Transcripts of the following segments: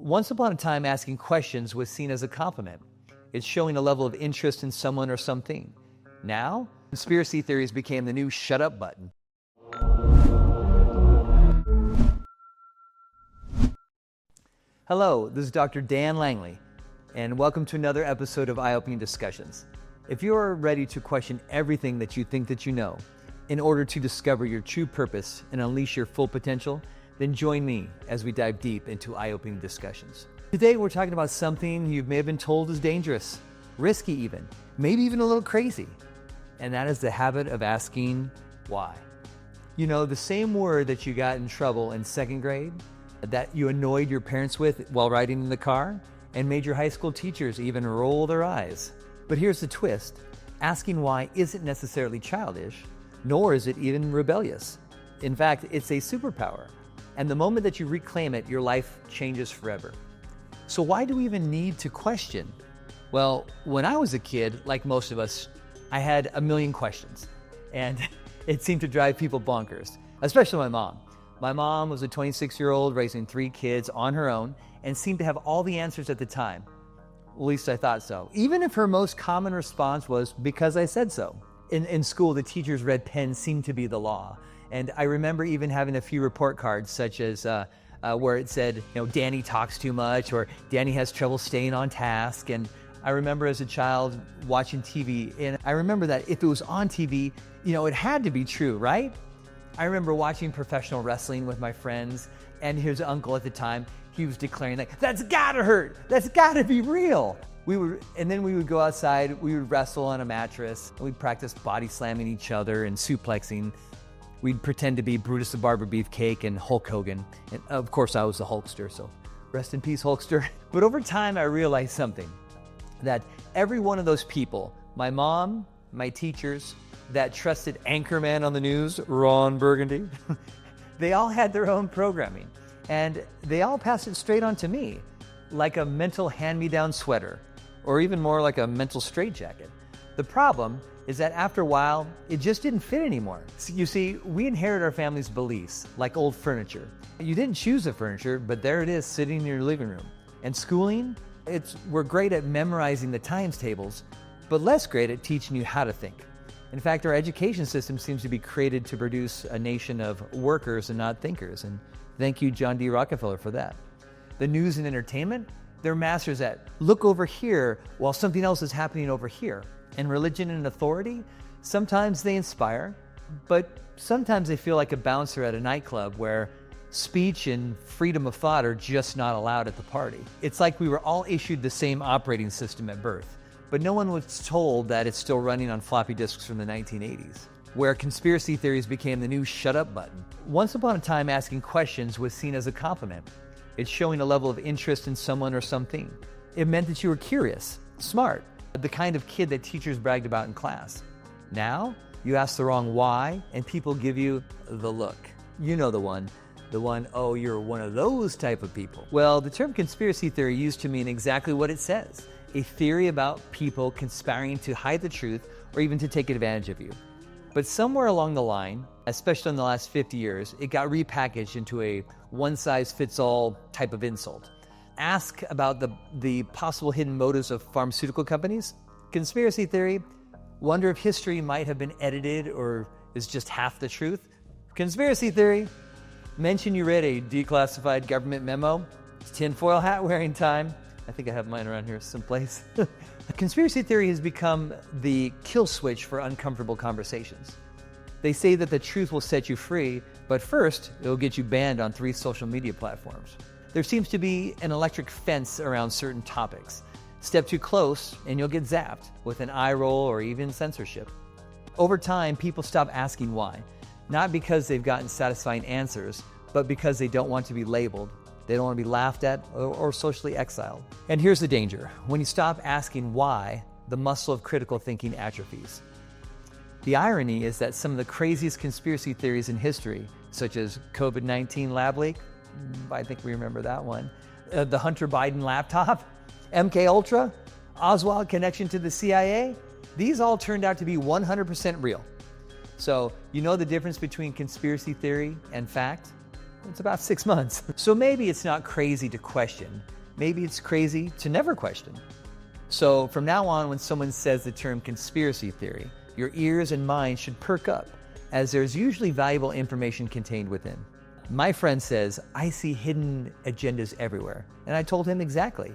Once upon a time, asking questions was seen as a compliment. It's showing a level of interest in someone or something. Now, conspiracy theories became the new shut up button. Hello, this is Dr. Dan Langley, and welcome to another episode of Eye-Opening Discussions. If you are ready to question everything that you think that you know, in order to discover your true purpose and unleash your full potential, then join me as we dive deep into eye-opening discussions. Today we're talking about something you may have been told is dangerous, risky even, maybe even a little crazy, and that is the habit of asking why. You know, the same word that you got in trouble in second grade, that you annoyed your parents with while riding in the car, and made your high school teachers even roll their eyes. But here's the twist. Asking why isn't necessarily childish, nor is it even rebellious. In fact, it's a superpower. And the moment that you reclaim it, your life changes forever. So why do we even need to question? Well, when I was a kid, like most of us, I had a million questions. And it seemed to drive people bonkers, especially my mom. My mom was a 26-year-old raising 3 kids on her own and seemed to have all the answers at the time. At least I thought so. Even if her most common response was, because I said so. In school, the teacher's red pen seemed to be the law. And I remember even having a few report cards, such as where it said, Danny talks too much, or Danny has trouble staying on task. And I remember as a child watching TV, and I remember that if it was on TV, it had to be true, right? I remember watching professional wrestling with my friends, and his uncle at the time, he was declaring, like, that's gotta hurt, that's gotta be real. And then we would go outside, we would wrestle on a mattress, and we'd practice body slamming each other and suplexing. We'd pretend to be Brutus the Barber Beefcake and Hulk Hogan. And of course, I was the Hulkster, so rest in peace, Hulkster. But over time, I realized something, that every one of those people, my mom, my teachers, that trusted anchorman on the news, Ron Burgundy, they all had their own programming. And they all passed it straight on to me, like a mental hand-me-down sweater, or even more like a mental straitjacket. The problem is that after a while, it just didn't fit anymore. You see, we inherit our family's beliefs, like old furniture. You didn't choose the furniture, but there it is sitting in your living room. And schooling, we're great at memorizing the times tables, but less great at teaching you how to think. In fact, our education system seems to be created to produce a nation of workers and not thinkers. And thank you, John D. Rockefeller, for that. The news and entertainment, they're masters at look over here while something else is happening over here. And religion and authority, sometimes they inspire, but sometimes they feel like a bouncer at a nightclub where speech and freedom of thought are just not allowed at the party. It's like we were all issued the same operating system at birth, but no one was told that it's still running on floppy disks from the 1980s, where conspiracy theories became the new shut up button. Once upon a time, asking questions was seen as a compliment. It's showing a level of interest in someone or something. It meant that you were curious, smart, the kind of kid that teachers bragged about in class. Now, you ask the wrong why, and people give you the look. You know the one, oh, you're one of those type of people. Well, the term conspiracy theory used to mean exactly what it says, a theory about people conspiring to hide the truth or even to take advantage of you. But somewhere along the line, especially in the last 50 years, it got repackaged into a one-size-fits-all type of insult. Ask about the possible hidden motives of pharmaceutical companies. Conspiracy theory, wonder if history might have been edited or is just half the truth. Conspiracy theory, mention you read a declassified government memo. It's tinfoil hat wearing time. I think I have mine around here someplace. Conspiracy theory has become the kill switch for uncomfortable conversations. They say that the truth will set you free, but first, it will get you banned on 3 social media platforms. There seems to be an electric fence around certain topics. Step too close and you'll get zapped with an eye roll or even censorship. Over time, people stop asking why, not because they've gotten satisfying answers, but because they don't want to be labeled. They don't want to be laughed at or socially exiled. And here's the danger. When you stop asking why, the muscle of critical thinking atrophies. The irony is that some of the craziest conspiracy theories in history, such as COVID-19 lab leak, I think we remember that one, the Hunter Biden laptop, MK Ultra, Oswald connection to the CIA, these all turned out to be 100% real. So you know the difference between conspiracy theory and fact? It's about 6 months. So maybe it's not crazy to question. Maybe it's crazy to never question. So from now on, when someone says the term conspiracy theory, your ears and mind should perk up, as there's usually valuable information contained within. My friend says, I see hidden agendas everywhere. And I told him exactly.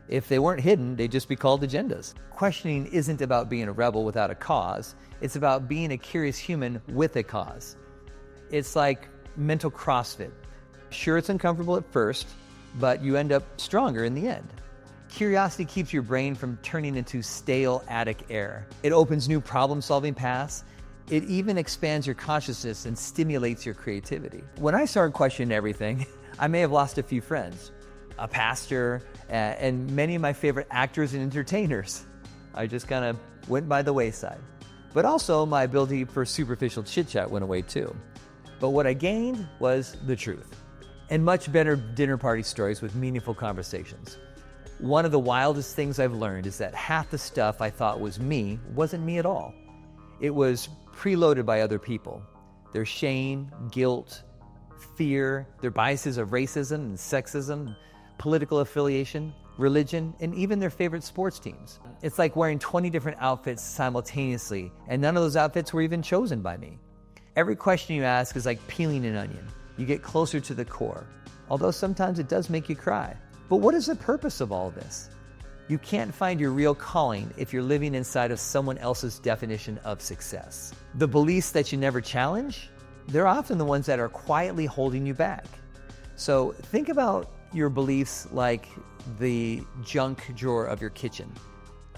If they weren't hidden, they'd just be called agendas. Questioning isn't about being a rebel without a cause. It's about being a curious human with a cause. It's like mental CrossFit. Sure, it's uncomfortable at first, but you end up stronger in the end. Curiosity keeps your brain from turning into stale attic air. It opens new problem-solving paths. It even expands your consciousness and stimulates your creativity. When I started questioning everything, I may have lost a few friends, a pastor, and many of my favorite actors and entertainers. I just kind of went by the wayside. But also my ability for superficial chit-chat went away too. But what I gained was the truth, and much better dinner party stories with meaningful conversations. One of the wildest things I've learned is that half the stuff I thought was me wasn't me at all. It was preloaded by other people. Their shame, guilt, fear, their biases of racism and sexism, political affiliation, religion, and even their favorite sports teams. It's like wearing 20 different outfits simultaneously, and none of those outfits were even chosen by me. Every question you ask is like peeling an onion. You get closer to the core, although sometimes it does make you cry. But what is the purpose of all this? You can't find your real calling if you're living inside of someone else's definition of success. The beliefs that you never challenge, they're often the ones that are quietly holding you back. So think about your beliefs like the junk drawer of your kitchen.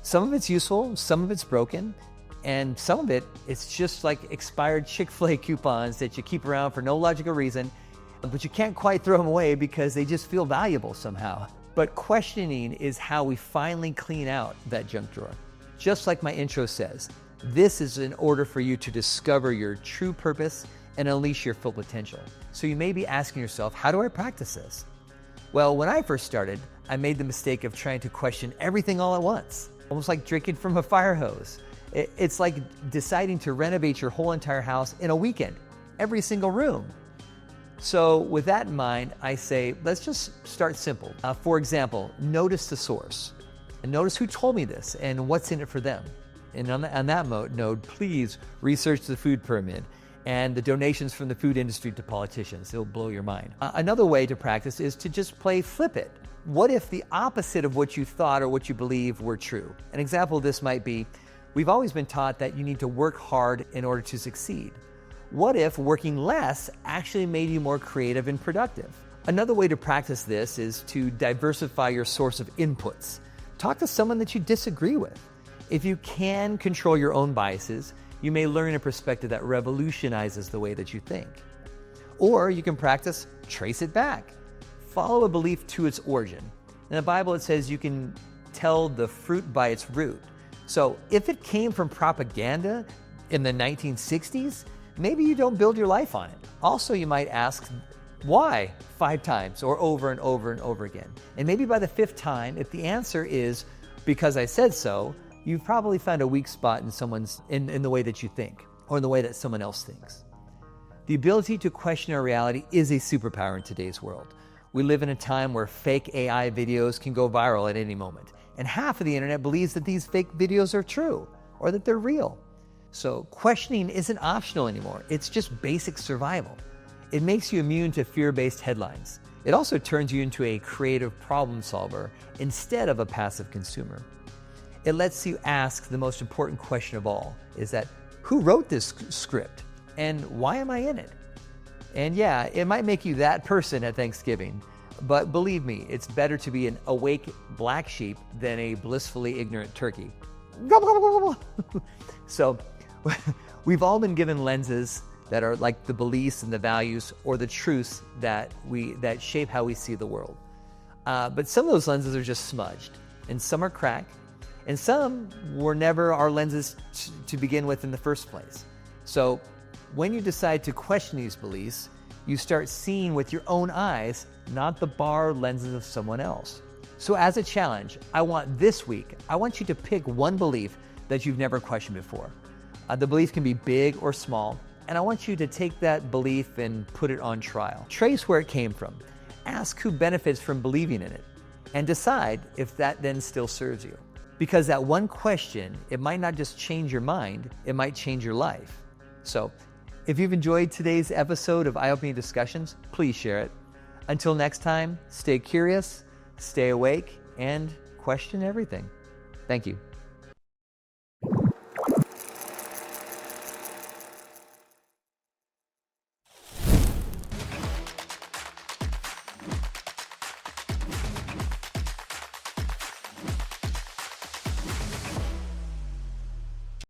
Some of it's useful, some of it's broken, and some of it's just like expired Chick-fil-A coupons that you keep around for no logical reason, but you can't quite throw them away because they just feel valuable somehow. But questioning is how we finally clean out that junk drawer. Just like my intro says, this is in order for you to discover your true purpose and unleash your full potential. So you may be asking yourself, how do I practice this? Well, when I first started, I made the mistake of trying to question everything all at once, almost like drinking from a fire hose. It's like deciding to renovate your whole entire house in a weekend, every single room. So with that in mind, I say, let's just start simple. For example, notice the source and notice who told me this and what's in it for them. And on that note, please research the food pyramid and the donations from the food industry to politicians. It'll blow your mind. Another way to practice is to just play flip it. What if the opposite of what you thought or what you believe were true? An example of this might be, we've always been taught that you need to work hard in order to succeed. What if working less actually made you more creative and productive? Another way to practice this is to diversify your source of inputs. Talk to someone that you disagree with. If you can control your own biases, you may learn a perspective that revolutionizes the way that you think. Or you can practice trace it back. Follow a belief to its origin. In the Bible, it says you can tell the fruit by its root. So if it came from propaganda in the 1960s, maybe you don't build your life on it. Also, you might ask, why 5 times or over and over and over again? And maybe by the 5th time, if the answer is because I said so, you've probably found a weak spot in the way that you think or in the way that someone else thinks. The ability to question our reality is a superpower in today's world. We live in a time where fake AI videos can go viral at any moment. And half of the internet believes that these fake videos are true or that they're real. So questioning isn't optional anymore. It's just basic survival. It makes you immune to fear-based headlines. It also turns you into a creative problem solver instead of a passive consumer. It lets you ask the most important question of all, is that who wrote this script and why am I in it? And yeah, it might make you that person at Thanksgiving, but believe me, it's better to be an awake black sheep than a blissfully ignorant turkey. So we've all been given lenses that are like the beliefs and the values or the truths that shape how we see the world. But some of those lenses are just smudged, and some are cracked, and some were never our lenses to begin with in the first place. So when you decide to question these beliefs, you start seeing with your own eyes, not the borrowed lenses of someone else. So as a challenge, I want you to pick one belief that you've never questioned before. The belief can be big or small. And I want you to take that belief and put it on trial. Trace where it came from. Ask who benefits from believing in it, and decide if that then still serves you. Because that one question, it might not just change your mind, it might change your life. So, if you've enjoyed today's episode of Eye-Opening Discussions, please share it. Until next time, stay curious, stay awake, and question everything. Thank you.